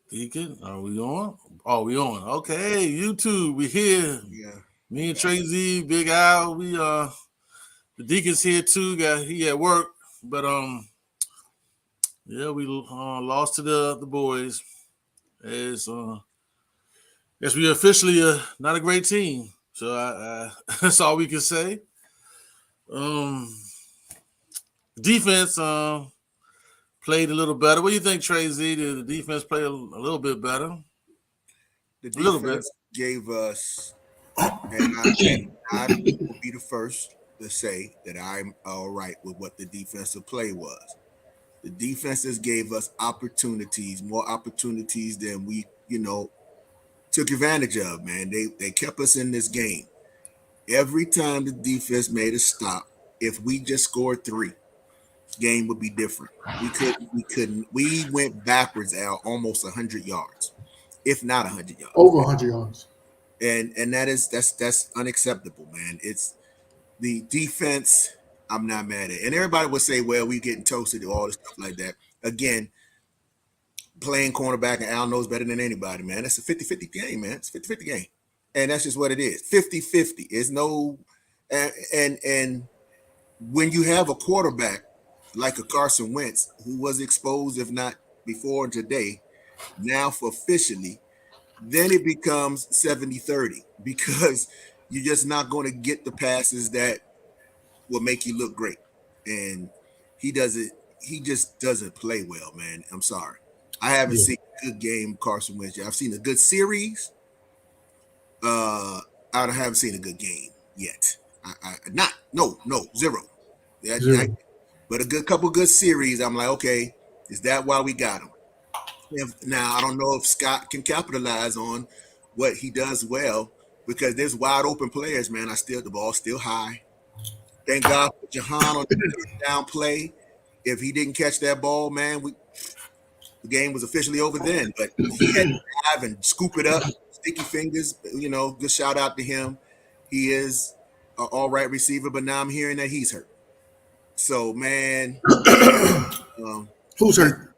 Deacon, are we on? Oh, we on. Okay, YouTube, we here. Yeah. Me and Trey Z, Big Al, we the Deacon's here too. Got he at work, but yeah, we lost to the boys. It's guess we officially not a great team. So that's all we can say. Um, defense played a little better. What do you think, Trey Z? Did the defense play a little bit better? A The little bit. defense gave us, and I will be the first to say that I'm all right with what the defensive play was. The defenses gave us opportunities, more opportunities than we, took advantage of, man. They kept us in this game. Every time the defense made a stop, if we just scored three, game would be different. We went backwards out almost 100 yards, if not 100 yards. Over 100 yards. And that's unacceptable, man. It's the defense. I'm not mad at, and everybody would say, "Well, we getting toasted," all this stuff like that. Again, playing cornerback, and Al knows better than anybody, man. It's a 50-50 game, man. It's a 50-50 game, and that's just what it is. 50-50. It's no, and when you have a quarterback like a Carson Wentz, who was exposed, if not before today, now for officially, then it becomes 70-30 because you're just not going to get the passes that will make you look great. And he doesn't, he just doesn't play well, man. I'm sorry. I haven't Yeah. seen a good game, Carson Wentz. I've seen a good series. I haven't seen a good game yet. Not, no, zero. Yeah, Zero. but a good couple good series. I'm like, okay, is that why we got him? Now I don't know if Scott can capitalize on what he does well because there's wide open players, man. The ball still high. Thank God for Jahan on the down play. If he didn't catch that ball, man, the game was officially over then. But he had to dive and scoop it up, sticky fingers. Good shout out to him. He is an all right receiver, but now I'm hearing that he's hurt. So, man, um, Who's hurt?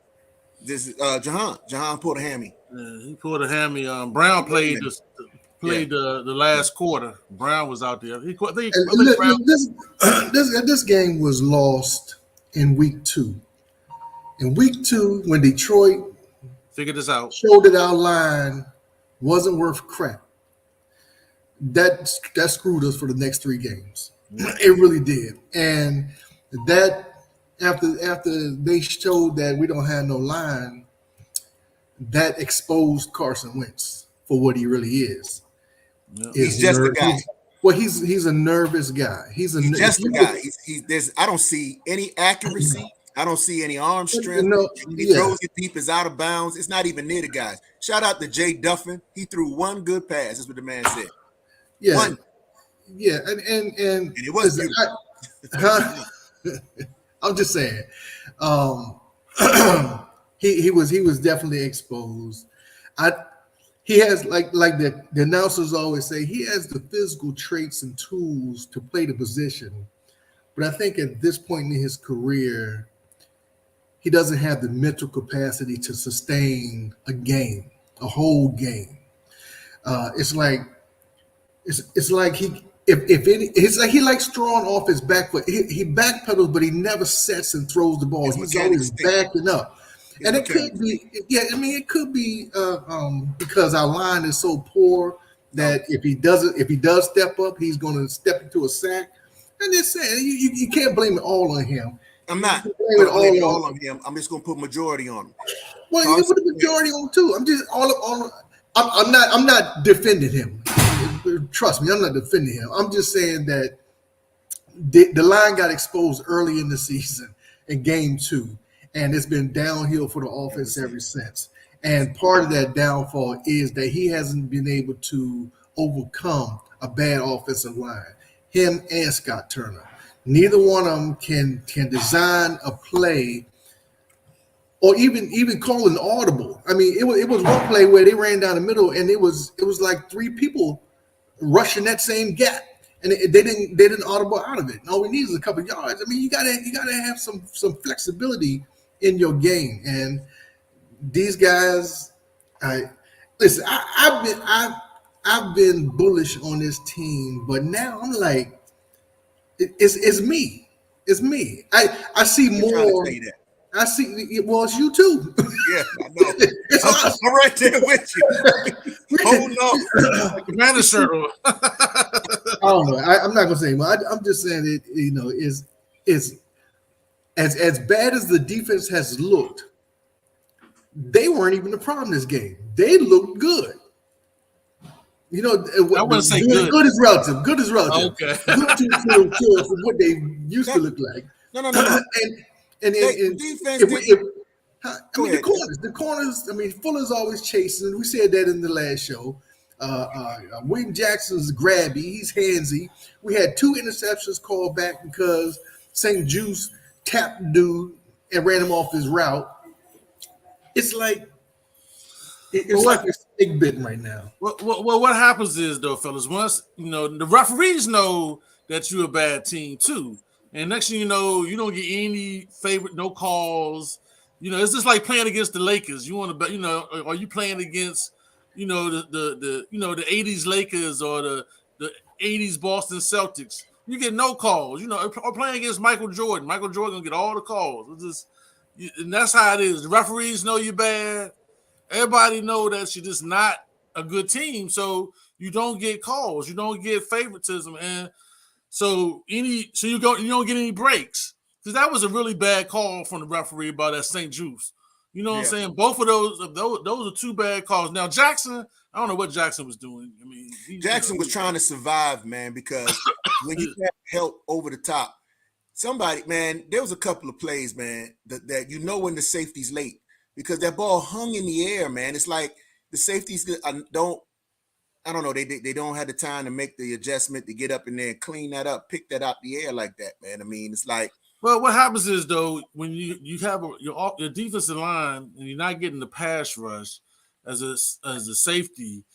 this is Jahan pulled a hammy. He pulled a hammy. Brown played the last quarter. Brown was out there. And Brown this game was lost in week 2. In week 2, when Detroit figured this out. showed that our line wasn't worth crap, that screwed us for the next 3 games. It really did. And that after they showed that we don't have no line, that exposed Carson Wentz for what he really is. Yeah. He's just a guy. He's a nervous guy. He's just a guy. I don't see any accuracy. I don't see any arm strength. No, He throws it deep, is out of bounds. It's not even near the guys. Shout out to Jay Duffin. He threw one good pass. That's what the man said. yeah, One. yeah, and it was beautiful. I'm just saying, he was definitely exposed. He has like the announcers always say, he has the physical traits and tools to play the position, but I think at this point in his career, he doesn't have the mental capacity to sustain a whole game. It's like he it's like he likes throwing off his back foot. He backpedals, but he never sets and throws the ball. He's always backing up. And it could be, it could be because our line is so poor that if he does step up, he's going to step into a sack. And just saying, you can't blame it all on him. I'm not going to blame it all on him. I'm just going to put majority on him. Well, you can put the majority on too. I'm just I'm not defending him. Trust me, I'm not defending him. I'm just saying that the line got exposed early in the season in game 2, and it's been downhill for the offense ever since. And part of that downfall is that he hasn't been able to overcome a bad offensive line. Him and Scott Turner. Neither one of them can design a play or even call an audible. I mean, it was one play where they ran down the middle, and it was like 3 people rushing that same gap, and they didn't audible out of it. And all we need is a couple of yards. I mean, you gotta have some flexibility in your game, and these guys I listen. I've been bullish on this team, but now I'm like, it's me. It's me. I see I'm trying to more. tell you that. I see. Well, it's you too. Yeah, I know. It's us. I'm right there with you. Hold on. Commander shirt on. I don't know. I'm not gonna say, but I'm just saying it. You know, is as bad as the defense has looked. They weren't even the problem this game. They looked good. You know, I wouldn't say good. Good is relative. Good is relative. Okay. Good to what they used to look like. No. And Defense if we, did- if, I Go mean, ahead. the corners. I mean, Fuller's always chasing. We said that in the last show. William Jackson's grabby. He's handsy. We had 2 interceptions called back because St. Juice tapped dude and ran him off his route. It's like like a snake bitten right now. Well, what happens is though, fellas, once you know the referees know that you're a bad team too, and next thing you know, you don't get any favorite, no calls. You know, it's just like playing against the Lakers. You want to bet, you know, are you playing against, you know, the you know the '80s Lakers or the '80s Boston Celtics? You get no calls. You know, or playing against Michael Jordan. Michael Jordan gonna get all the calls. It's just, and that's how it is. The referees know you're bad. Everybody know that you're just not a good team, so you don't get calls, you don't get favoritism, and so you don't get any breaks because that was a really bad call from the referee about that St. Juice. You know what I'm saying? Both of those are 2 bad calls. Now Jackson, I don't know what Jackson was doing. I mean, Jackson was trying to survive, man, because when you have help over the top, somebody, man, there was a couple of plays, man, that you know when the safety's late. Because that ball hung in the air, man. It's like the safeties don't know. They don't have the time to make the adjustment to get up in there and clean that up, pick that out the air like that, man. I mean, it's like. Well, what happens is though when you have your defensive line and you're not getting the pass rush as a safety,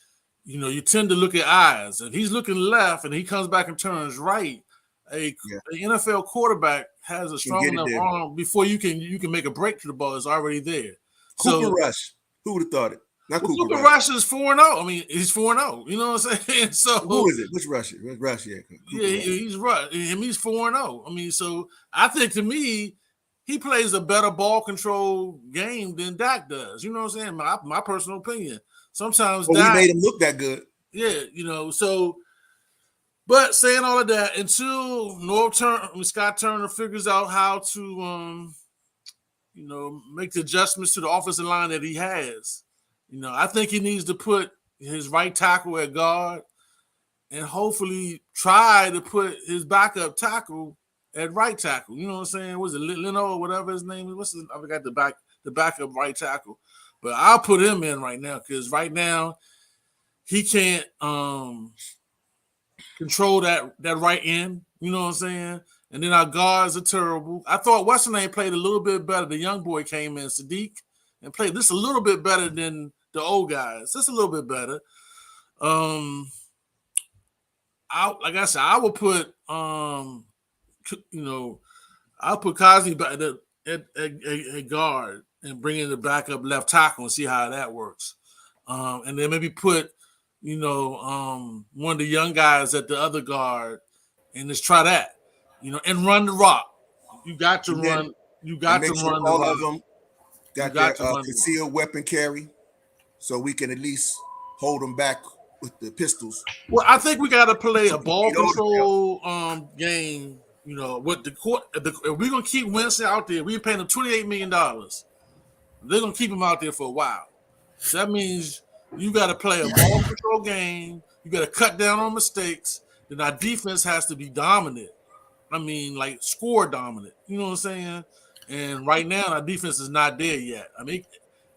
you know you tend to look at eyes. If he's looking left and he comes back and turns right, an NFL quarterback has a strong enough arm before you can make a break to the ball. It's already there. Cooper Rush. Who would have thought it? Not Cooper Rush is 4-0. I mean, he's 4-0. You know what I'm saying? So who is it? Which Rush? Rush? Yeah, he's Rush. He's 4-0. I mean, so I think to me, he plays a better ball control game than Dak does. You know what I'm saying? My personal opinion. Sometimes Dak, we made him look that good. Yeah, you know. So, but saying all of that, until Scott Turner figures out how to you know, make the adjustments to the offensive line that he has. You know, I think he needs to put his right tackle at guard and hopefully try to put his backup tackle at right tackle. You know what I'm saying? Was it Leno or whatever his name is? I forgot the backup right tackle. But I'll put him in right now because right now he can't control that right end. You know what I'm saying? And then our guards are terrible. I thought Western played a little bit better. The young boy came in, Sadiq, and played this a little bit better than the old guys. Just a little bit better. Like I said, I will put I'll put Cosby back at guard and bring in the backup left tackle and see how that works. And then maybe put one of the young guys at the other guard and just try that. You know, and run the rock. You got to run. You got to run the rock. All of them got their concealed weapon carry, so we can at least hold them back with the pistols. Well, I think we got to play a ball control game. You know, with the court. If we're gonna keep Winston out there, we're paying him $28 million. They're gonna keep him out there for a while. So that means you got to play a ball control game. You got to cut down on mistakes. Then our defense has to be dominant. I mean, like score dominant. You know what I'm saying? And right now, our defense is not there yet. I mean,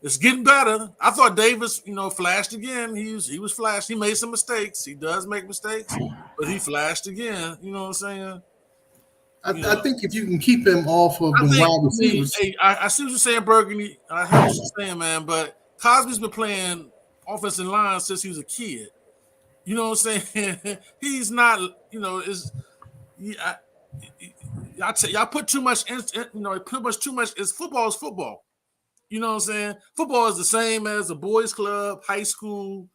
it's getting better. I thought Davis, flashed again. He was flashed. He made some mistakes. He does make mistakes, but he flashed again. You know what I'm saying? I think if you can keep him off of the wide receivers. I see what you're saying, Burgundy. I heard what you're saying, man. But Cosby's been playing offensive line since he was a kid. You know what I'm saying? He's not. Y'all put too much. Too much. Football is football. You know what I'm saying? Football is the same as a boys club, high school,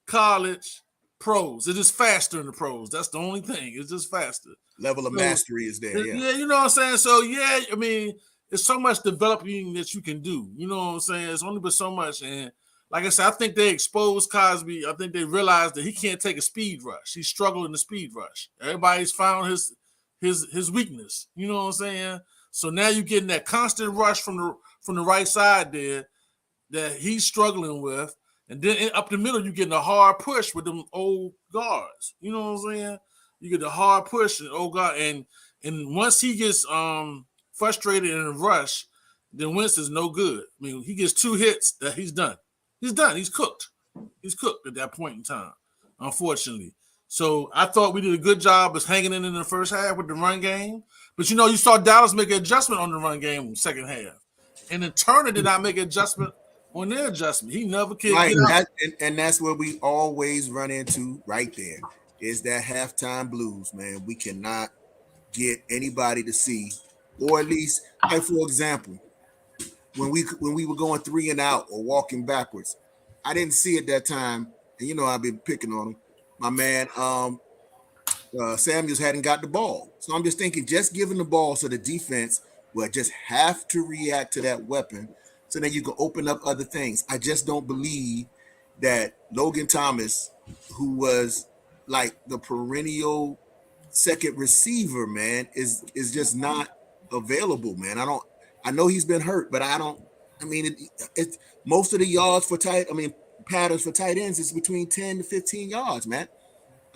college, pros. It's just faster in the pros. That's the only thing. It's just faster. Level of mastery is there. Yeah. Yeah, you know what I'm saying? So, yeah, I mean, there's so much developing that you can do. You know what I'm saying? It's only but so much. And like I said, I think they exposed Cosby. I think they realized that he can't take a speed rush. He's struggling to speed rush. Everybody's found his weakness. You know what I'm saying? So now you're getting that constant rush from the right side there that he's struggling with. And then up the middle, you're getting a hard push with them old guards. You know what I'm saying? You get the hard push and old guard. And once he gets frustrated in a rush, then Wentz is no good. I mean, he gets 2 hits that he's done. He's done. He's cooked. He's cooked at that point in time, unfortunately. So I thought we did a good job of hanging in the first half with the run game. But, you know, you saw Dallas make an adjustment on the run game in the second half. And then Turner did not make an adjustment on their adjustment. He never can. Right, and that's where we always run into right there is that halftime blues, man. We cannot get anybody to see, or at least, like for example, when we were going 3 and out or walking backwards, I didn't see at that time, and you know I've been picking on him. My man Samuels hadn't got the ball, so I'm just thinking, just giving the ball so the defense will just have to react to that weapon. So then you can open up other things. I just don't believe that Logan Thomas, who was like the perennial second receiver, man, is just not available, man. I know he's been hurt, but it's most of the yards for patterns for tight ends is between 10 to 15 yards, man.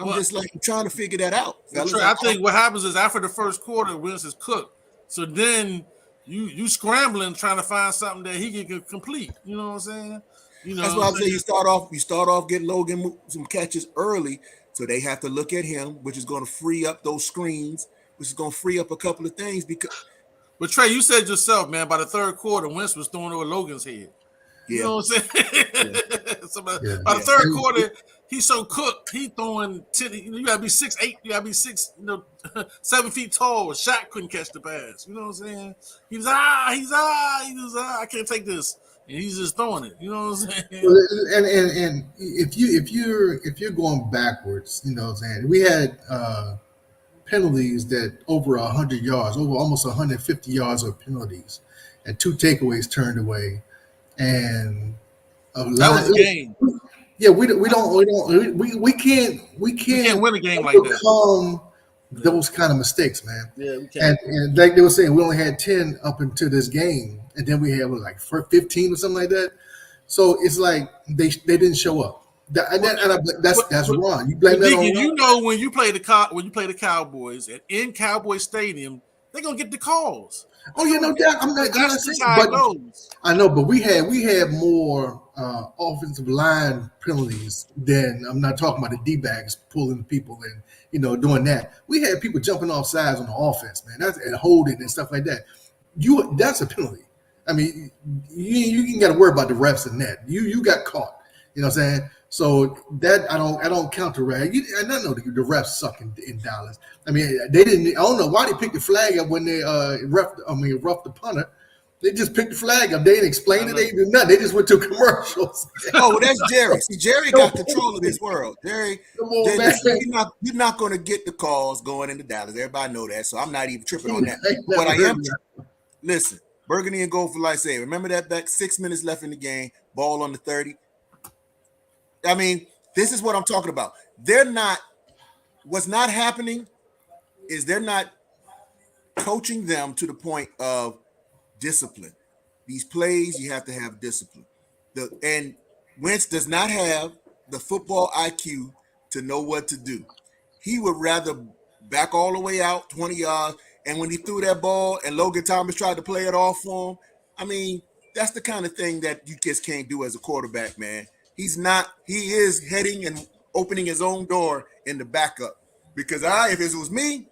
I'm trying to figure that out. I think what happens is after the first quarter, Wentz is cooked. So then you scrambling trying to find something that he can complete. You know what I'm saying? You know, that's why I'm saying you start off getting Logan some catches early, so they have to look at him, which is going to free up those screens, which is going to free up a couple of things. But Trey, you said yourself, man, by the third quarter, Wentz was throwing over Logan's head. Yeah. You know what I'm saying? So by the third quarter, he's so cooked. He throwing 10. You gotta be 6'8". You gotta be 7 feet tall. Shaq couldn't catch the pass. You know what I'm saying? He was I can't take this, and he's just throwing it. You know what I'm saying? And if you're going backwards, you know what I'm saying? We had penalties that over 100 yards, over almost 150 yards of penalties, and 2 takeaways turned away. And that was a game. Yeah, we can't win a game like that. Those kind of mistakes, man. Yeah, we can't. And like they were saying, we only had 10 up into this game, and then we had like 15 or something like that. So it's like they didn't show up. That's wrong. You blame that on. You know, when you play the Cowboys in Cowboy Stadium, they're gonna get the calls. Oh yeah, no doubt. I'm not saying, but I know, but we had more offensive line penalties than, I'm not talking about the D-backs pulling people and doing that. We had people jumping off sides on the offense, man. That's and holding and stuff like that. That's a penalty. I mean, you ain't got to worry about the refs and that. You got caught. You know what I'm saying? So that I don't counteract. And I know the refs suck in Dallas. I mean, they didn't. I don't know why they picked the flag up when they roughed the punter. They just picked the flag up. They didn't explain it. They didn't do nothing. They just went to commercials. Oh, that's Jerry. See, Jerry got control of this world. Jerry, you're not going to get the calls going into Dallas. Everybody know that. So I'm not even tripping on that. But I am. Listen, Burgundy and Gold for life. Say, remember that 6 minutes left in the game, ball on the 30. I mean, this is what I'm talking about. What's not happening is they're not coaching them to the point of discipline. These plays, you have to have discipline. And Wentz does not have the football IQ to know what to do. He would rather back all the way out 20 yards. And when he threw that ball and Logan Thomas tried to play it off for him, I mean, that's the kind of thing that you just can't do as a quarterback, man. He is heading and opening his own door in the backup. Because if it was me,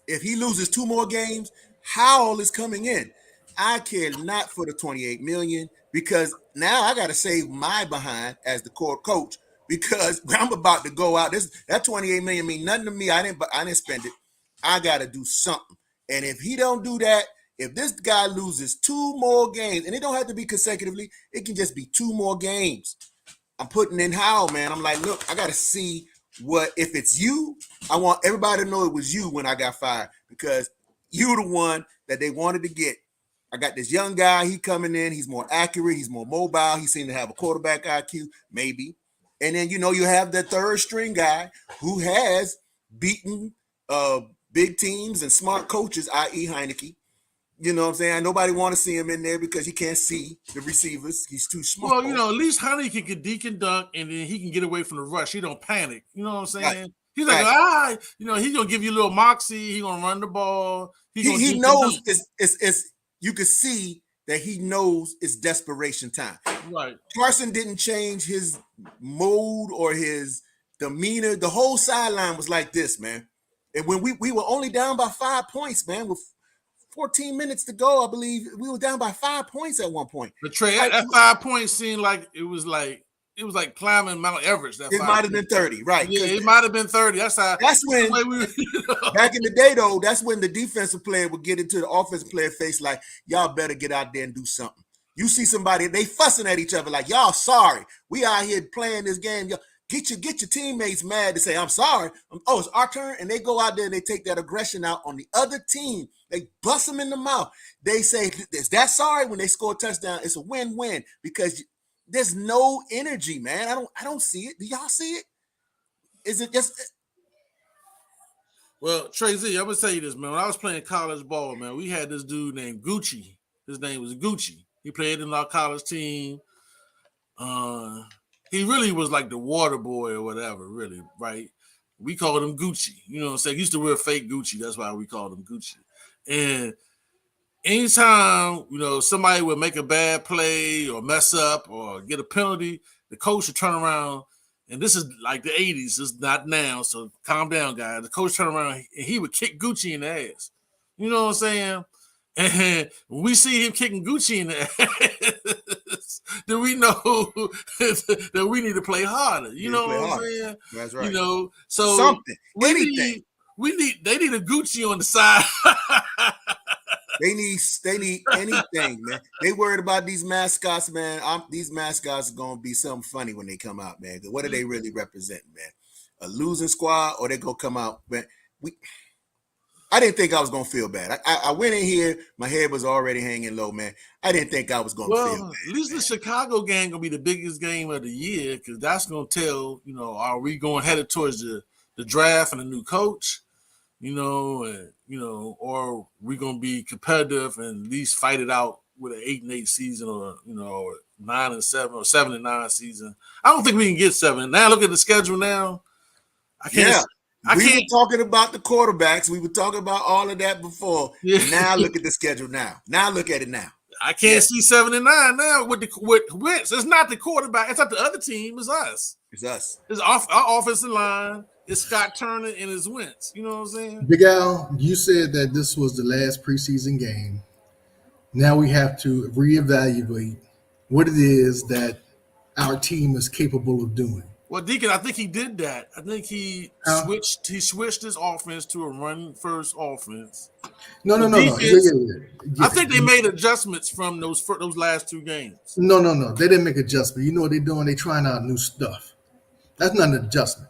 if he loses 2 more games, Howell is coming in. I care not for the $28 million because now I got to save my behind as the core coach because I'm about to go out. That $28 million mean nothing to me. I didn't spend it. I got to do something. And if he don't do that, if this guy loses 2 more games, and it don't have to be consecutively, it can just be 2 more games. I'm putting in Howell, man. I'm like, look, I got to see what, if it's you, I want everybody to know it was you when I got fired, because you the one that they wanted to get. I got this young guy, he coming in, he's more accurate, he's more mobile, he seemed to have a quarterback IQ, maybe. And then, you have the third string guy who has beaten big teams and smart coaches, i.e. Heineke. You know what I'm saying? Nobody want to see him in there because he can't see the receivers. He's too small. Well, at least Heineke can deke and dunk, and then he can get away from the rush. He don't panic. You know what I'm saying? Right. He's like, he's gonna give you a little moxie. He's gonna run the ball. He knows it's you can see that he knows it's desperation time. Right. Carson didn't change his mode or his demeanor. The whole sideline was like this, man. And when we were only down by 5 points, man, with 14 minutes to go, I believe we were down by 5 points at one point. But Trey, that 5 points seemed like it was like climbing Mount Everest. It might have been 30, right? Yeah, it might have been 30. That's when back in the day, though, that's when the defensive player would get into the offensive player face like, y'all better get out there and do something. You see somebody, they fussing at each other like, y'all sorry. We out here playing this game. Y'all, get your teammates mad to say, I'm sorry. Oh, it's our turn. And they go out there and they take that aggression out on the other team. They bust them in the mouth. They say, is that sorry? When they score a touchdown, it's a win-win because there's no energy, man. I don't see it. Do y'all see it? Is it just? Well, Trey Z, I'm gonna tell you this, man. When I was playing college ball, man, we had this dude named Gucci. His name was Gucci. He played in our college team. He really was like the water boy or whatever, really, right? We called him Gucci. You know what I'm saying? He used to wear fake Gucci. That's why we called him Gucci. And anytime, somebody would make a bad play or mess up or get a penalty, the coach would turn around, and this is like the 80s. It's not now, so calm down, guys. The coach turned around, and he would kick Gucci in the ass. You know what I'm saying? And when we see him kicking Gucci in the ass, then we know that we need to play harder. You know what I'm saying? That's right. So something, anything. They need a Gucci on the side. They need anything, man. They worried about these mascots, man. These mascots are gonna be something funny when they come out, man. What do they really represent, man? A losing squad, or they gonna come out, man? I didn't think I was gonna feel bad. I went in here, my head was already hanging low, man. I didn't think I was gonna feel bad. At least the Chicago game gonna be the biggest game of the year because that's gonna tell, are we going headed towards the draft and a new coach, or we gonna be competitive and at least fight it out with an 8-8 season or 9-7 or 7-9 season. I don't think we can get 7. Now look at the schedule now. We were talking about the quarterbacks. We were talking about all of that before. Yeah. Now look at the schedule now. Now look at it now. I can't see 7-9 now with Wentz. It's not the quarterback. It's not the other team. It's us. It's us. It's our offensive line. It's Scott Turner and his Wentz. You know what I'm saying? Big Al, you said that this was the last preseason game. Now we have to reevaluate what it is that our team is capable of doing. Well, Deacon, I think he did that. I think he switched his offense to a run-first offense. No. I think they made adjustments from those last 2 games. No. They didn't make adjustments. You know what they're doing? They're trying out new stuff. That's not an adjustment.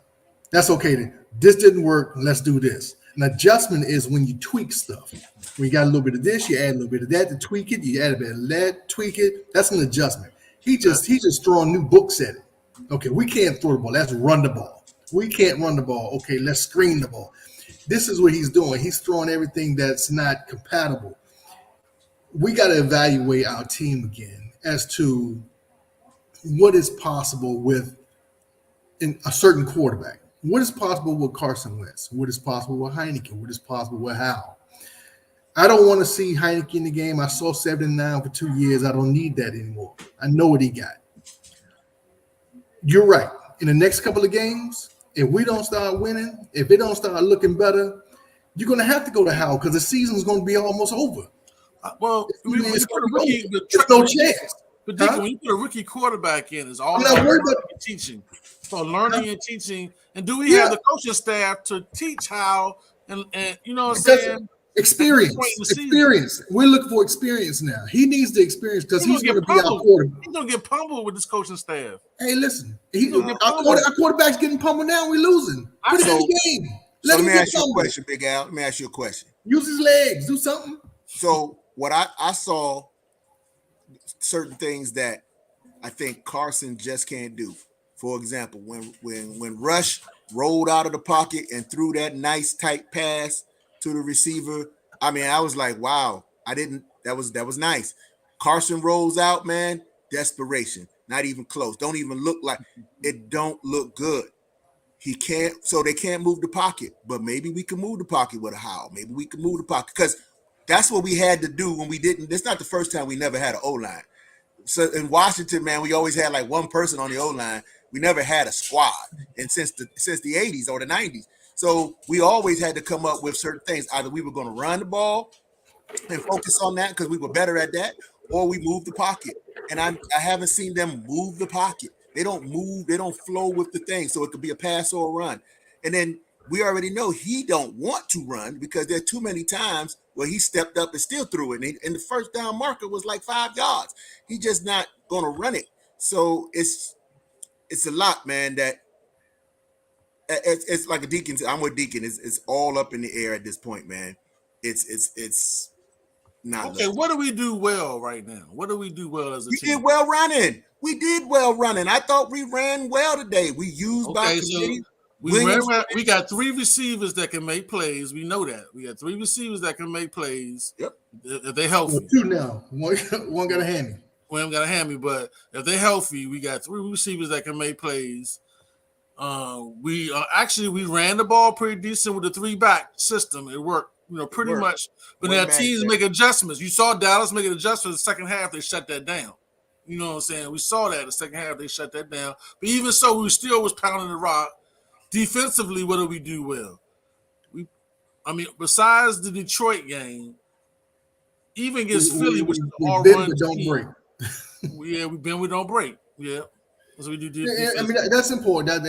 That's okay. This didn't work. Let's do this. An adjustment is when you tweak stuff. When you got a little bit of this, you add a little bit of that to tweak it. You add a bit of that, tweak it. That's an adjustment. He just throwing new books at it. Okay, we can't throw the ball. Let's run the ball. We can't run the ball. Okay, let's screen the ball. This is what he's doing. He's throwing everything that's not compatible. We got to evaluate our team again as to what is possible with a certain quarterback. What is possible with Carson Wentz? What is possible with Heineke? What is possible with Howell? I don't want to see Heineke in the game. I saw 7-9 for 2 years. I don't need that anymore. I know what he got. You're right. In the next couple of games, if we don't start winning, if it don't start looking better, you're going to have to go to Howell because the season's going to be almost over. There's no chance. But Deacon, when you put a rookie quarterback in, it's all about teaching. So learning and teaching. And do we have the coaching staff to teach how and you know what I'm saying? Experience. point in the season. Experience. We're looking for experience now. He needs the experience because he's going to be our pummeled. quarterback. He's gonna get pummeled with this coaching staff. Hey, listen, get our quarterback's getting pummeled now. We're losing. Put him in the game. So let me ask you a question, Big Al. Let me ask you a question. Use his legs. Do something. So what I saw certain things that I think Carson just can't do. For example, when Rush rolled out of the pocket and threw that nice tight pass to the receiver, I mean, I was like, wow, that was nice. Carson rolls out, man, desperation. Not even close. Don't even look like it. Don't look good. He can't, so they can't move the pocket, but maybe we can move the pocket with a howl. Maybe we can move the pocket because that's what we had to do when we didn't. It's not the first time we never had an O-line. So in Washington, man, we always had like one person on the O-line. We never had a squad, and since the 80s or the 90s. So we always had to come up with certain things. Either we were going to run the ball and focus on that because we were better at that, or we moved the pocket. And I haven't seen them move the pocket. They don't move. They don't flow with the thing. So it could be a pass or a run. And then we already know he don't want to run because there are too many times where he stepped up and still threw it. And the first down marker was like 5 yards. He's just not going to run it. So it's a lot, man, that it's like a Deacon. I'm with Deacon. It's all up in the air at this point, man. It's not. Okay, what do we do well right now? What do we do well as a team? We did well running. We did well running. I thought we ran well today. We used by committee. We got 3 receivers that can make plays. We know that. We got 3 receivers that can make plays. Yep. If they're healthy. Well, 2 now. One got a hammy. One got a hammy, but if they're healthy, we got 3 receivers that can make plays. We ran the ball pretty decent with the 3-back system. It worked, pretty much. But now teams make adjustments. You saw Dallas make an adjustment in the second half. They shut that down. You know what I'm saying? We saw that in the second half. They shut that down. But even so, we still was pounding the rock. Defensively, what do we do well? Besides the Detroit game, even against Philly, which is all run don't break. Yeah, we don't break. Yeah. So we do. That's important.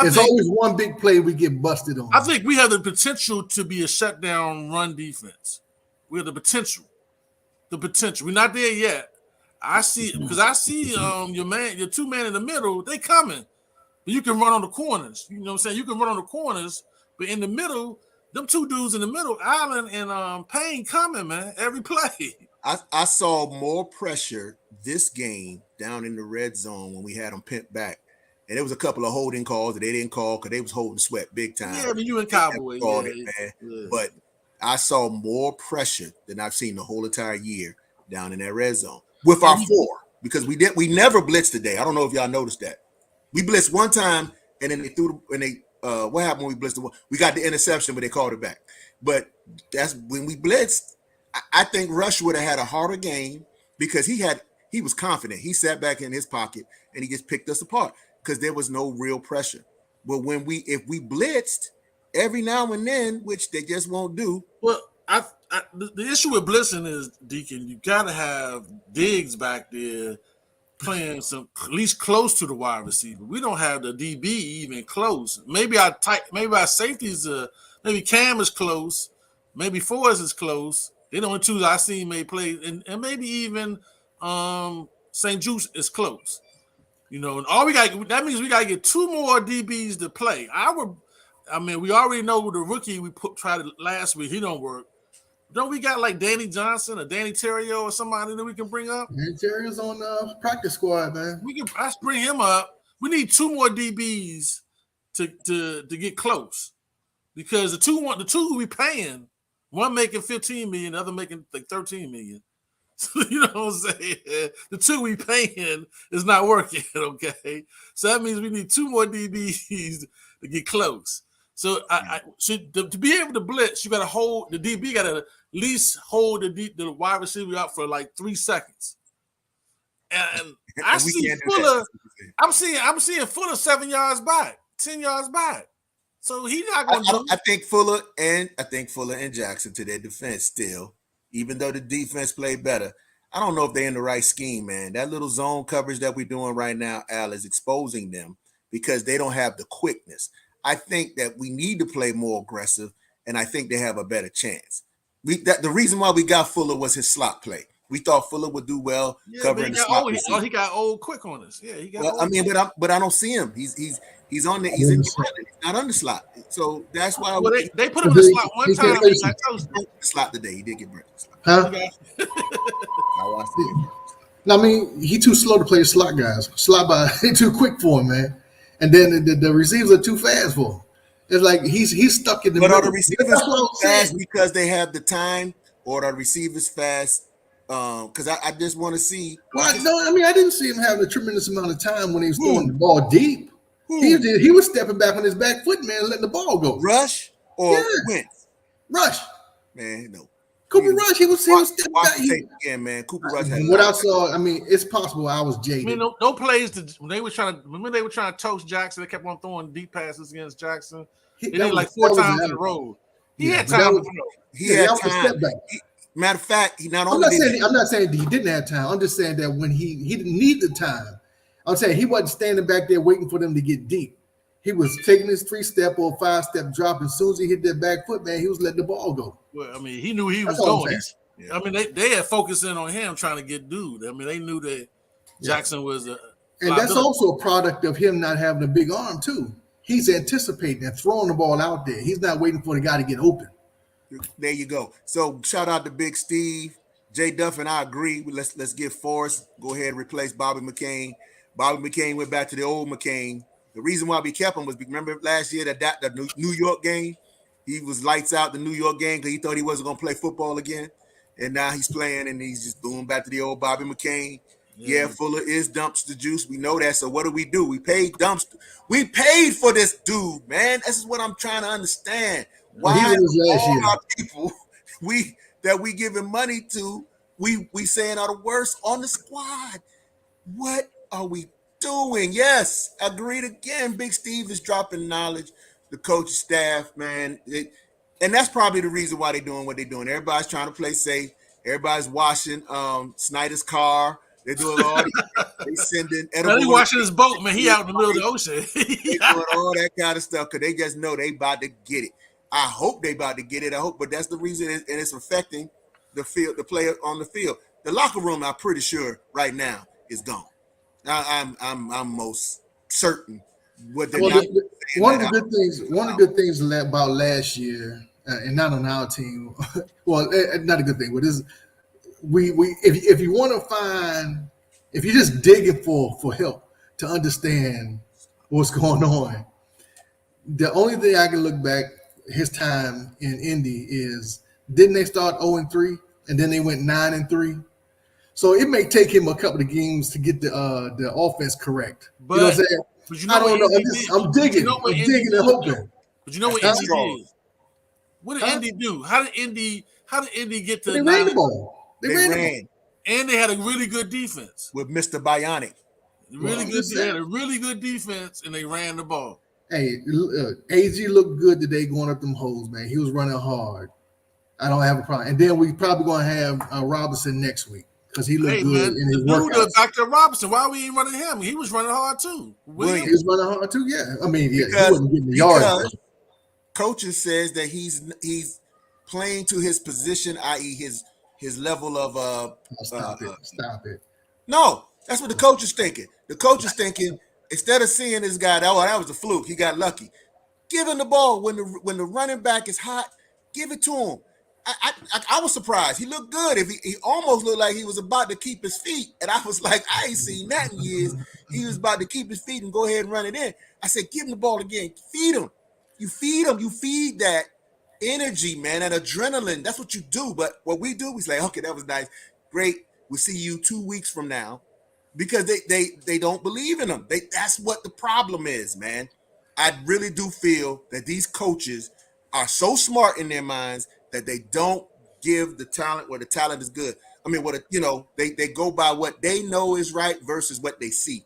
There's always one big play we get busted on. I think we have the potential to be a shutdown run defense. We have the potential. We're not there yet. I see your 2 men in the middle, they coming. But you can run on the corners. You know what I'm saying? You can run on the corners, but in the middle, them 2 dudes in the middle, Allen and Payne coming, man, every play. I saw more pressure this game down in the red zone when we had them pinned back. And there was a couple of holding calls that they didn't call because they was holding Sweat big time. Yeah, but you and Cowboy. But I saw more pressure than I've seen the whole entire year down in that red zone with our 4 because we never blitzed today. I don't know if y'all noticed that. We blitzed one time and then what happened when we blitzed the one? We got the interception, but they called it back. But that's when we blitzed. I think Rush would have had a harder game because he was confident. He sat back in his pocket and he just picked us apart because there was no real pressure. But if we blitzed every now and then, which they just won't do. Well, the issue with blitzing is, Deacon, you gotta have Diggs back there playing at least close to the wide receiver. We don't have the DB even close. Maybe our safeties, maybe Cam is close, maybe Forrest is close. They're the only 2 I seen made plays, and maybe even St. Juice is close. And all that means we gotta get 2 more DBs to play. We already know the rookie we tried last week. He don't work. Don't we got like Danny Johnson or Danny Terrio or somebody that we can bring up? Danny Terrio's on the practice squad, man. Let's bring him up. We need 2 more DBs to get close because the two we paying, one making 15 million, the other making like 13 million. So, you know what I'm saying? The 2 we paying is not working, okay? So that means we need 2 more DBs to get close. So to be able to blitz, you got to hold the DB. Got to at least hold the wide receiver out for like 3 seconds. And I see Fuller. I'm seeing Fuller 7 yards back, 10 yards back. So he's not going to. I think Fuller and Jackson, to their defense, still, even though the defense played better, I don't know if they're in the right scheme, man. That little zone coverage that we're doing right now, Al, is exposing them because they don't have the quickness. I think that we need to play more aggressive and I think they have a better chance. The reason why we got Fuller was his slot play. We thought Fuller would do well covering the slot. He got old quick on us. Yeah, he got. Well, I mean, but I don't see him. He's on the he's in the island. He's not on the slot. So that's why they put him in the slot one time. He got toasted. Slot today. He did get burnt. Huh? I watched it. I mean, he too slow to play slot guys. Slot by he too quick for him, man. And then the receivers are too fast for him. It's like he's stuck in the middle. But are the receivers fast because they have the time, or are the receivers fast? Because I just want to see. Well, no, I mean, I didn't see him having a tremendous amount of time when he was throwing the ball deep. He was stepping back on his back foot, man, letting the ball go. Rush or Wentz? Rush. Man, no. Cooper Rush, he was stepping back. Again, man. Cooper Rush. What I saw, I mean, it's possible I was jaded. I mean, no plays. When they were trying to toast Jackson, they kept on throwing deep passes against Jackson. He did like 4 times in a row. He had time to throw. He had time. Matter of fact, he not only. I'm not saying he didn't have time. I'm just saying that when he didn't need the time. I'm saying he wasn't standing back there waiting for them to get deep. He was taking his 3-step or 5-step drop. As soon as he hit that back foot, man, he was letting the ball go. Well, I mean, he knew he was going. I mean, they had focused in on him trying to get dude. I mean, they knew that Jackson was a. And that's also a product of him not having a big arm too. He's anticipating and throwing the ball out there. He's not waiting for the guy to get open. There you go. So shout out to Big Steve. Jay Duff and I agree. Let's get Forrest. Go ahead and replace Bobby McCain. Bobby McCain went back to the old McCain. The reason why we kept him was, remember last year that the New York game? He was lights out the New York game because he thought he wasn't going to play football again. And now he's playing and he's just going back to the old Bobby McCain. Yeah, Fuller is dumpster juice. We know that. So what do? We paid dumpster. We paid for this dude, man. This is what I'm trying to understand. Why all our people we giving money to, we saying are the worst on the squad. What are we doing? Yes, agreed again. Big Steve is dropping knowledge. The coach staff, man. And that's probably the reason why they're doing what they're doing. Everybody's trying to play safe. Everybody's washing Snyder's car. They're doing all they sending. He's washing his boat, man. He out in the middle of the ocean. They doing all that kind of stuff because they just know they about to get it. I hope they about to get it. I hope, but that's the reason, and it's affecting the field, the player on the field. The locker room, I'm pretty sure right now is gone. I'm most certain. One of the good things about last year, and not on our team. Well, not a good thing, but this if you want to find, if you're just digging for help to understand what's going on, the only thing I can look back his time in Indy is, didn't they start 0-3 and then they went 9-3? So it may take him a couple of games to get the offense correct. But, you know what I'm saying? But you know I don't know. I'm digging. I'm digging and hoping. But you know what Indy did? What did Indy do? How did Indy get to? They ran the ball. They ran. And they had a really good defense with Mr. Bionic. They had a really good defense, and they ran the ball. Hey, AG looked good today going up them holes, man. He was running hard. I don't have a problem. And then we probably going to have Robinson next week because he looked good in his workouts. Dr. Robinson, why we ain't running him? He was running hard too. He was running hard too, yeah. I mean, yeah, he wasn't getting the yards. Coaches says that he's playing to his position, i.e. his level of Stop it. No, that's what the coach is thinking. The coach is thinking, instead of seeing this guy, that was a fluke. He got lucky. Give him the ball when the running back is hot. Give it to him. I was surprised. He looked good. He almost looked like he was about to keep his feet, and I was like, I ain't seen that in years. He was about to keep his feet and go ahead and run it in. I said, give him the ball again. Feed him. You feed him. You feed that energy, man, that adrenaline. That's what you do. But what we do, we say, okay, that was nice, great. We'll see you 2 weeks from now. Because they don't believe in them. That's what the problem is, man. I really do feel that these coaches are so smart in their minds that they don't give the talent where the talent is good. I mean, they go by what they know is right versus what they see.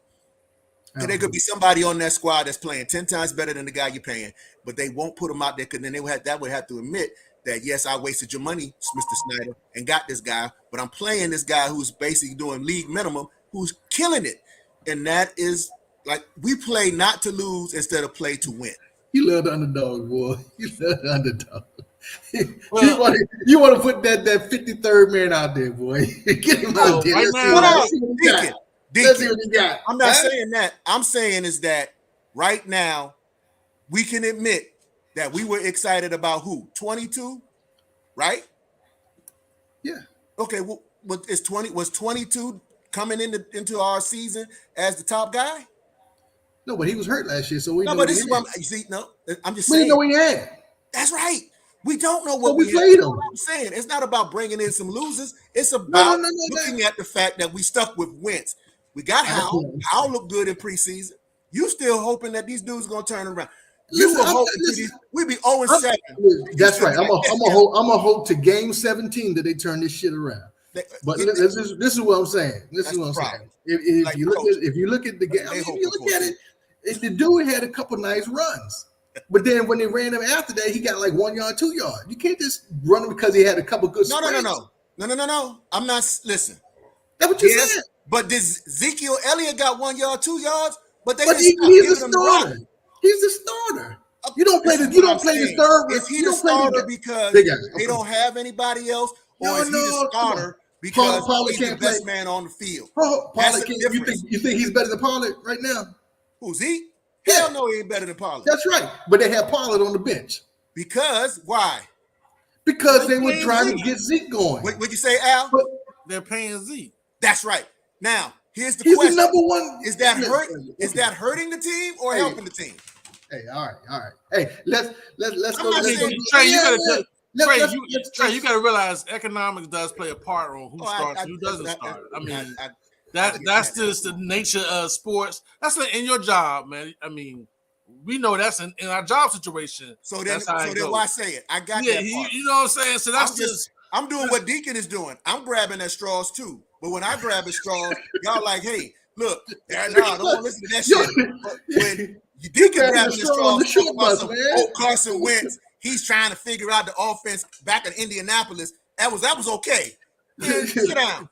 And there could be somebody on that squad that's playing 10 times better than the guy you're paying, but they won't put him out there because then that would have to admit that, yes, I wasted your money, Mr. Snyder, and got this guy, but I'm playing this guy who's basically doing league minimum, who's killing it. And that is like, we play not to lose instead of play to win. You love the underdog, boy. You love the underdog. Well, you want to put that 53rd man out there, boy. Get him Oh, out there. right Let's see now- what- No, let's see what he got. Deacon, Let's see Deacon. what he got. I'm not Huh? saying that. I'm saying is that right now we can admit that we were excited about who? 22, right? Yeah. Okay, well, was 22 coming into our season as the top guy? No, but he was hurt last year, so we No, know but what this he is what had. you see. No, I'm just We saying. didn't know what he had. That's right. We don't know So what we we played have. him. I'm saying it's not about bringing in some losers. It's about no, looking at the fact that we stuck with Wentz. We got Howell. Okay. Howell looked good in preseason. You still hoping that these dudes gonna turn around? You Listen, were I'm- hoping listen, we be 0-7. That's right. I'm gonna hope to game 17 that they turn this shit around. But this is what I'm saying. This That's is what I'm the saying. problem. If Like you look coach. at if you look at the game, They if hope you for look at coach. it, the dude had a couple nice runs. But then when they ran him after that, he got like 1 yard, 2 yard. You can't just run him because he had a couple good No. sprints. I'm not. Listen. That's what you Yes, said. but this Ezekiel Elliott got 1 yard, 2 yards, but they But didn't stop he's a giving him starter. rock. He's the starter. You don't play This the is you what don't I'm play the saying. third. Is he you the don't play starter the, because Big guy. they don't have anybody else, or No, is he the no, come starter on. because Pollard he's the can't best play. man on the field? Pollard That's the can't, you difference. think he's better than Pollard right now? Who's he? Yeah. Hell no, he ain't better than Pollard. That's right. But they had Pollard on the bench Because why? because they were playing trying to Zeke. get Zeke going. What'd you say, Al? But they're paying Zeke. That's right. Now, here's the he's question: the number one. Is that Listen, hurt? okay. Is that hurting the team or Hey. helping the team? Hey, all right. Hey, let's I'm go. not Let's go. saying- Trey, you gotta yeah. Trey, you gotta realize economics does play a part on who Oh, starts and who doesn't I- start. I mean, I- that's just the nature of sports. That's in your job, man. I mean, we know that's in our job situation. So then, that's how it goes. why say it? I got Yeah, that part. you know what I'm saying. So that's just I'm doing what Deacon is doing. I'm grabbing at straws too. But when I grab at straws, y'all like, hey, look, don't want to listen to that shit. But when Deacon grabbing grabbing the at straw on the straws, short talking about bus, some, man. Carson Wentz, he's trying to figure out the offense back in Indianapolis. That was okay. Man, sit down.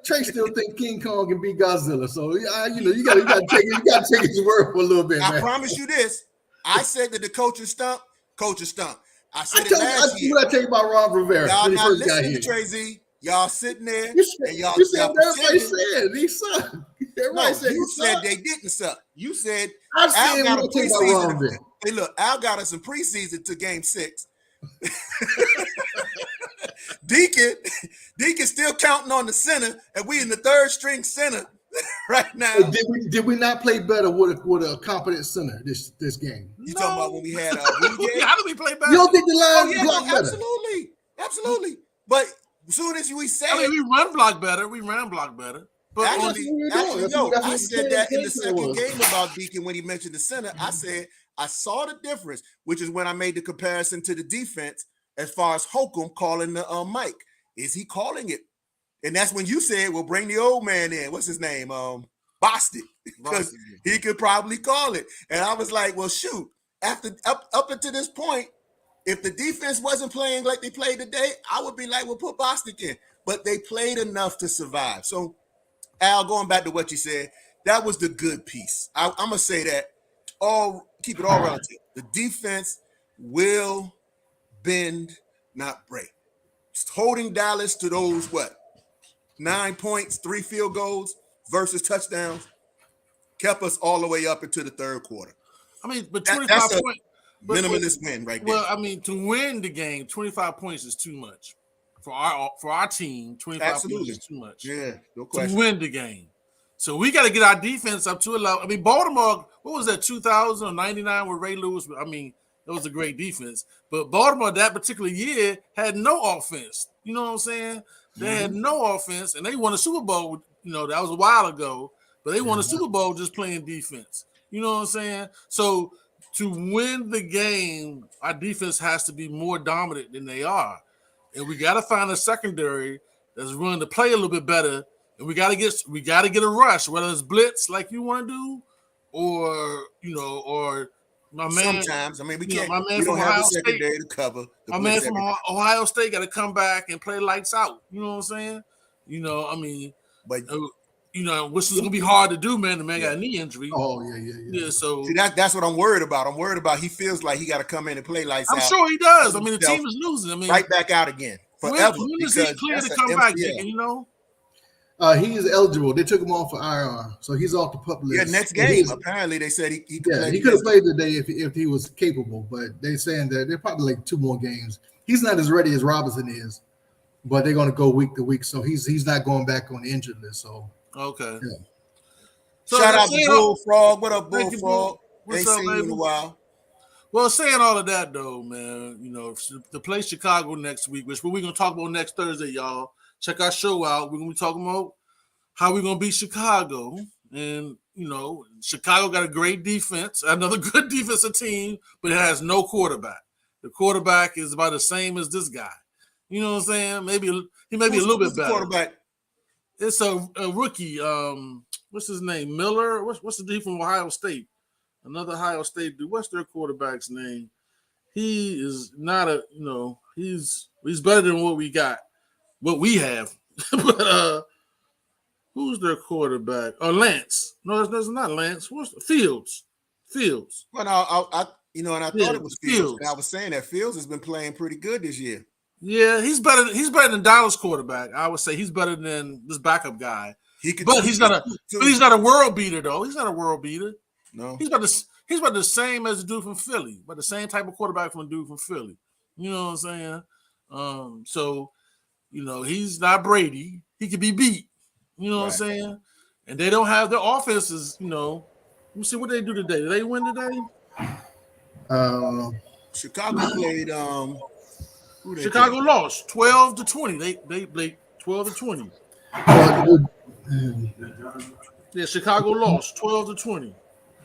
Trey still think King Kong can beat Godzilla, so you gotta take his word for a little bit, I man. promise you this. I said that the coach is stump. I said it What last year. I tell you about Ron Rivera Y'all when he not first got listening here? to Trey Z. Y'all sitting there You said, and y'all you said what everybody pretending. said. He sucked. Everybody No, said you he said sucked. they didn't suck. You said I'm Al saying got a what I tell you about Ron preseason. Rivera. Hey, look, Al got us in preseason to game 6. Deacon still counting on the center, and we in the third string center right now. Hey, did we not play better with a competent center this game? You talking about when we had Rudiger? How do we play better? You don't think the line Oh yeah, blocked no, better? absolutely. But as soon as we say I mean, we run block better. We ran block better. But Actually, on what the, we're doing. That's what I the said that in the game second was. game about Deacon when he mentioned the center. I said I saw the difference, which is when I made the comparison to the defense as far as Holcomb calling the mic. Is he calling it? And that's when you said, "Well, bring the old man in." What's his name? Bostic, because he could probably call it. And I was like, "Well, shoot." After up until this point, if the defense wasn't playing like they played today, I would be like, "Well, put Bostic in." But they played enough to survive. So, Al, going back to what you said, that was the good piece. I'm gonna say that. Keep it all relative. The defense will bend, not break. Holding Dallas to those 9 points, 3 field goals versus touchdowns kept us all the way up into the third quarter. I mean, but That's 25 a points. Minimalist win right there. Well, I mean, to win the game, 25 points is too much for our team. 25 Absolutely. points is too much. Yeah, no To question. win the game. So we got to get our defense up to a level. I mean, Baltimore, what was that, 2000 or 99 with Ray Lewis? I mean, it was a great defense. But Baltimore that particular year had no offense. You know what I'm saying? They had no offense, and they won a Super Bowl. You know, that was a while ago. But they won a Super Bowl just playing defense. You know what I'm saying? So to win the game, our defense has to be more dominant than they are. And we got to find a secondary that's willing to play a little bit better. And we got to get a rush, whether it's blitz like you want to do, or my man. Sometimes, I mean, we you know, can't. my man We don't from have Ohio the State. secondary to cover. My man from Ohio State got to come back and play lights out. You know what I'm saying? You know, I mean, But which is gonna be hard to do, man. The man got a knee injury. Oh yeah. Yeah, so See, that's what I'm worried about. I'm worried about he feels like he got to come in and play lights I'm out. sure he does. I mean, the team is losing. I mean, right back out again when forever. is he clear to come back, Jake? He is eligible. They took him off for IR, so he's off the pup list. Yeah, next game. Apparently, they said he could play. He could have played today if he was capable, but they're saying that they're probably like 2 more games. He's not as ready as Robinson is, but they're going to go week to week, so he's not going back on the injured list. So okay. Yeah. So shout out to Bullfrog. What up, Bullfrog? What's Ain't up, seen you in baby? a while. Well, saying all of that though, man, to play Chicago next week, which we're gonna talk about next Thursday, y'all. Check our show out. We're gonna be talking about how we're gonna beat Chicago. And Chicago got a great defense, another good defensive team, but it has no quarterback. The quarterback is about the same as this guy. You know what I'm saying? Maybe he may be a little bit better. Quarterback. It's a rookie. What's his name? Miller. What's the dude from Ohio State? Another Ohio State dude. What's their quarterback's name? He is not he's better than what we got, what we have. But who's their quarterback? Oh, Lance. No, that's not Lance. What's Fields? Fields. Well, I thought it was Fields. And I was saying that Fields has been playing pretty good this year. Yeah, he's better than Dallas quarterback. I would say he's better than this backup guy. He's not a world beater though. He's not a world beater. No, he's about the same as the dude from Philly, but the same type of quarterback from the dude from Philly. You know what I'm saying? So he's not Brady. He could be beat. You know what I'm saying? And they don't have their offenses. Let me see what they do today. Did they win today? Chicago played. Chicago lost 12-20. They played 12-20. Yeah, Chicago lost 12-20.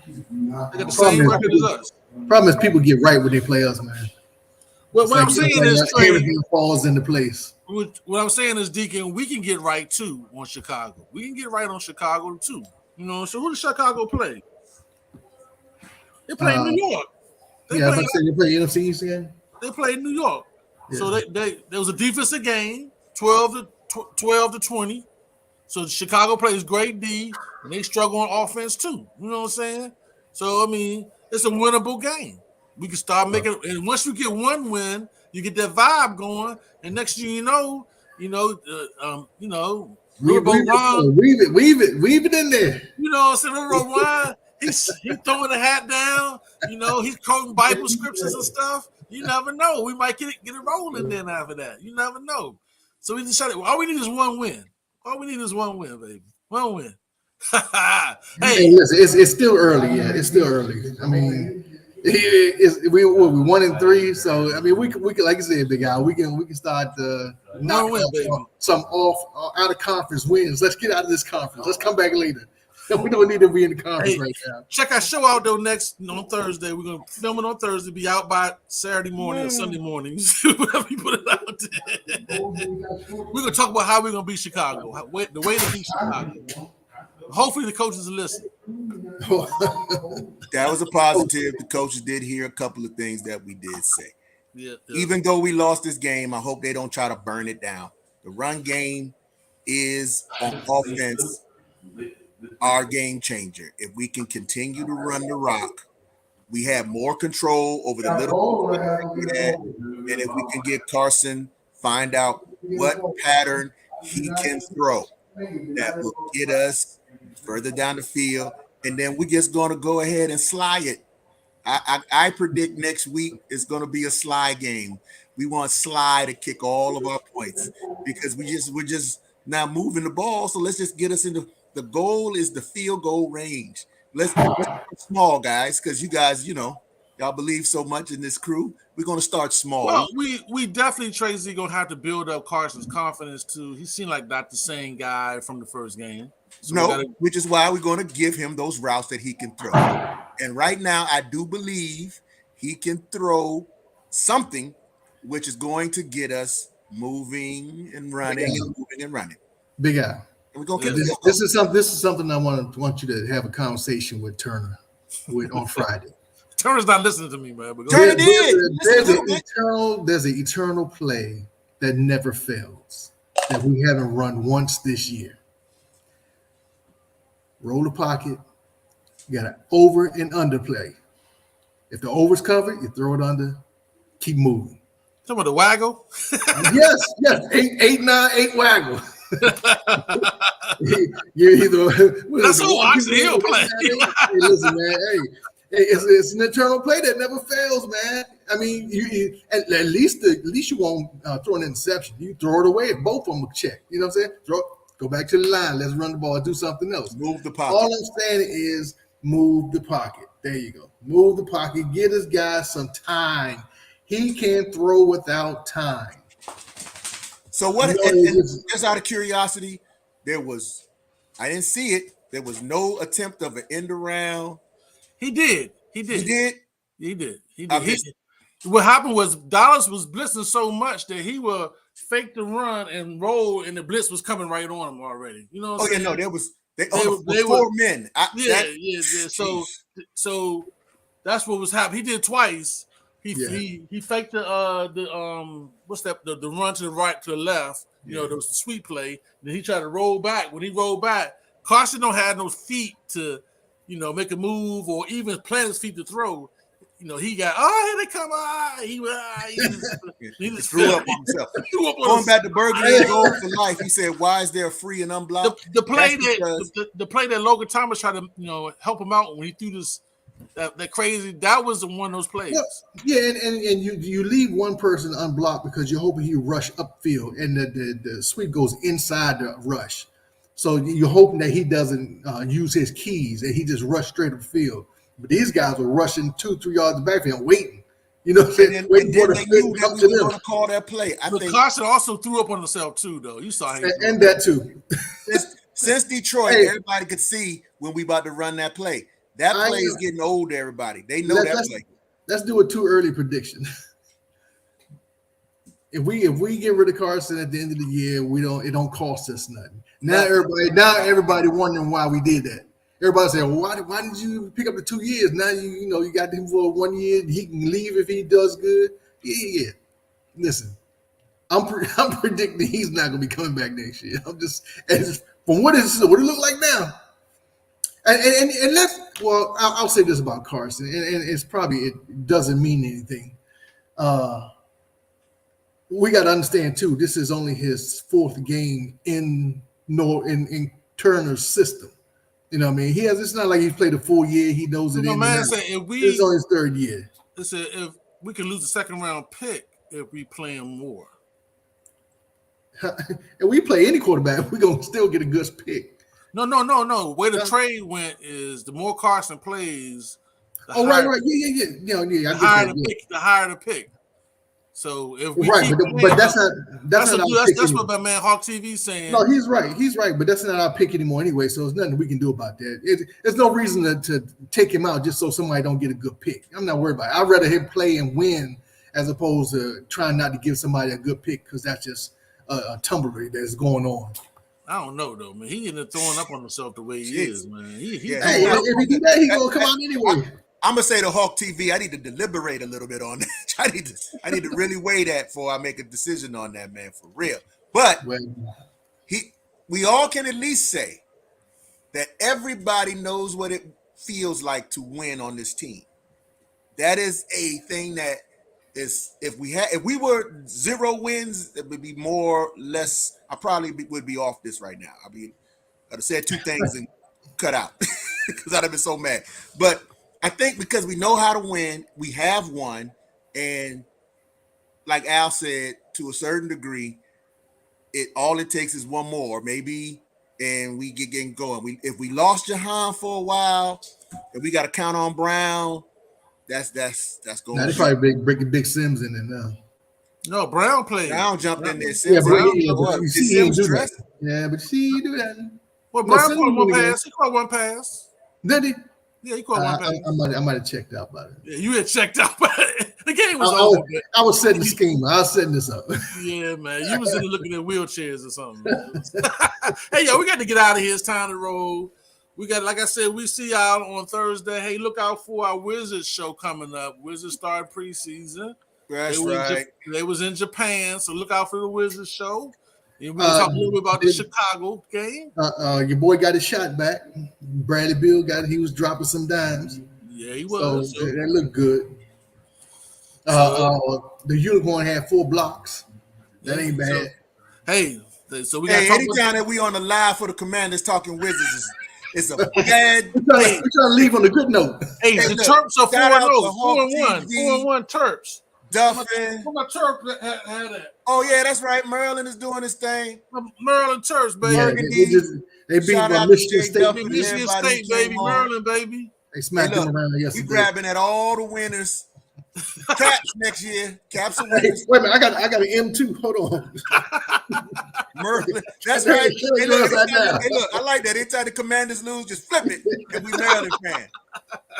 They got the same record as us. Problem is, people get right when they play us, man. Well, what I'm saying is, everything falls into place. What I'm saying is, Deacon, we can get right too on Chicago. We can get right on Chicago too. So who does Chicago play? They play New York. They play NFC East again. They play New York. Yeah. So there was a defensive game, 12-20. So Chicago plays great D, and they struggle on offense too. You know what I'm saying? So I mean, it's a winnable game. We can start making, and once you get one win, you get that vibe going, and next thing you know, weave it in there. You know what I'm saying? Ryan, he's throwing the hat down. He's quoting Bible scriptures and stuff. You never know. We might get it rolling then after that. You never know. So we decided all we need is one win. All we need is one win, baby. One win. Hey, listen, it's still early. Yeah, it's still early. I mean, we 1-3. So I mean, we can like I said, big guy. We can start knocking some off out of conference wins. Let's get out of this conference. Let's come back later. We don't need to be in the conference right now. Check our show out though next on Thursday. We're gonna film it on Thursday. Be out by Saturday morning or Sunday mornings. Whatever you put it out there. We're gonna talk about how we're gonna beat Chicago. The way to beat Chicago. Hopefully the coaches listen. That was a positive. The coaches did hear a couple of things that we did say. Yeah. Even though we lost this game, I hope they don't try to burn it down. The run game is on offense our game changer. If we can continue to run the rock, we have more control over the little and if we can get Carson, find out what pattern he can throw, that will get us further down the field, and then we're just going to go ahead and slide it. I predict next week is going to be a slide game. We want Sly to kick all of our points because we're just now moving the ball. So let's just get us into the goal is the field goal range. Let's start small, guys, because you guys, y'all believe so much in this crew. We're going to start small. Well, we definitely, Tracy, going to have to build up Carson's confidence too. He seemed like not the same guy from the first game. So which is why we're going to give him those routes that he can throw. And right now, I do believe he can throw something which is going to get us moving and running and moving and running. Big guy. We're gonna this is something I want you to have a conversation with Turner on Friday. Turner's not listening to me, man. But Turner there's an eternal play that never fails that we haven't run once this year. roll the pocket. You got an over and under play. If the over's covered, you throw it under. Keep moving. Some of the waggle. Yes. 8-9-8 waggle. You either That's who Oxy Hill play. Hey, listen, man. Hey, it's an internal play that never fails, man. I mean, you at least you won't throw an interception. You throw it away if both of them are checked. You know what I'm saying? Go back to the line. Let's run the ball. Do something else. Move the pocket. All I'm saying is move the pocket. There you go. Move the pocket. Give this guy some time. He can throw without time. So what? And just out of curiosity, I didn't see it. There was no attempt of an end around. He did. What happened was Dallas was blitzing so much that he would fake the run and roll, and the blitz was coming right on him already. You know what I'm saying? No, they were 4 men. So that's what was happening. He did twice. He faked the what's that? The run to the right, to the left. You know, there was the sweep play. Then he tried to roll back. When he rolled back, Carson don't have no feet to, make a move or even plant his feet to throw. He got, here they come. He just threw up on himself. Going back to Burgundy and Gold for life, he said, "Why is there free and unblocked?" The play that Logan Thomas tried to help him out when he threw this that crazy, that was one of those plays. Yeah, and you leave one person unblocked because you're hoping he rush upfield, and the sweep goes inside the rush. So you're hoping that he doesn't use his keys, that he just rush straight upfield. But these guys were rushing 2-3 yards backfield, waiting. You know what I'm saying? Waiting for the split to come to them. Call that play. I think Carson also threw up on himself too, though. You saw him. And that too. Since Detroit, everybody could see when we about to run that play. That play is getting old to everybody. They know that play. Let's do a too early prediction. If we get rid of Carson at the end of the year, it don't cost us nothing. Now everybody wondering why we did that. Everybody saying, well, why did you pick up the 2 years? Now you got him for 1 year. He can leave if he does good. Yeah. Listen, I'm predicting he's not going to be coming back next year. From what it look like now. And I'll say this about Carson, and it's probably, it doesn't mean anything. We got to understand too, this is only his 4th game in Turner's system. You know what I mean? It's not like he's played a full year. He knows it. It's on his 3rd year. If we could lose a 2nd round pick if we play him more. And we play any quarterback, we're going to still get a good pick. No. Where the trade went is the more Carson plays. Right. Yeah. The higher the pick. So if we but that's what my man Hawk TV saying. No, he's right, but that's not our pick anymore anyway. So there's nothing we can do about that. There's no reason to take him out just so somebody don't get a good pick. I'm not worried about it. I'd rather him play and win as opposed to trying not to give somebody a good pick because that's just a tumblery that's going on. I don't know though, man. He ended up throwing up on himself the way he is, man. If he do that, he's gonna come out anyway. I'm gonna say to Hawk TV, I need to deliberate a little bit on that. I need to really weigh that before I make a decision on that, man, for real. But we all can at least say that everybody knows what it feels like to win on this team. That is a thing that is, if we were 0 wins, it would be more or less. I probably would be off this right now. I'd have said 2 things and cut out because I'd have been so mad. But I think because we know how to win, we have won, and like Al said, to a certain degree, all it takes is one more, maybe, and we get getting going. If we lost Jahan for a while, and we got to count on Brown, that's going. Now they probably breaking Big Sims in there now. No, Brown played. Brown jumped in there. But you see him do that. Yeah, but see you do that. Well, Brown caught one pass. He caught one pass. Did he? Yeah, he caught one pass. I might have checked out about it. Yeah, you had checked out about it. The game was over. I was setting the scheme. I was setting this up. Yeah, man. You was in there looking at wheelchairs or something. Hey, yo, we got to get out of here. It's time to roll. We got, like I said, we see y'all on Thursday. Hey, look out for our Wizards show coming up. Wizards started preseason. That's right. They was in Japan, so look out for the Wizards show. And we'll talk a little bit about the Chicago game. Your boy got his shot back. Bradley Beal he was dropping some dimes. Yeah, he So was. So, that looked good. The unicorn had 4 blocks. That ain't bad. so, hey, so we got Hey, to talk anytime that we on the live for the Commanders talking Wizards, it's a bad We're thing. trying to leave on a good note. Hey, Hey, the look, Terps are shout out to 4-0, Hawk 4-1, TV, 4-1 Terps. Duffin. What my Terps had that? Oh yeah, that's right. Maryland is doing his thing. Maryland Terps, baby. Yeah, Burgundy. they beat Shout out to Michigan Jay State. Duffin and Michigan everybody who State, came baby. on. Maryland, baby. They smacked them around We yesterday. grabbing at all the winners. Caps next year. Caps are Hey, winners. wait a minute, I got an M2. Hold on. Maryland. That's Hey, right. Hey, look, upside down. I like that. Anytime the Commanders lose, just flip it, and we Maryland fan.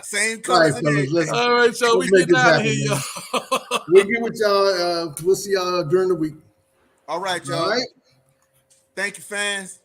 Same All colors right, and fellas, everything. All right, so we let's make getting this out of happen, here, man. y'all. We'll get with y'all. We'll see y'all during the week. All right, y'all. All right. Thank you, fans.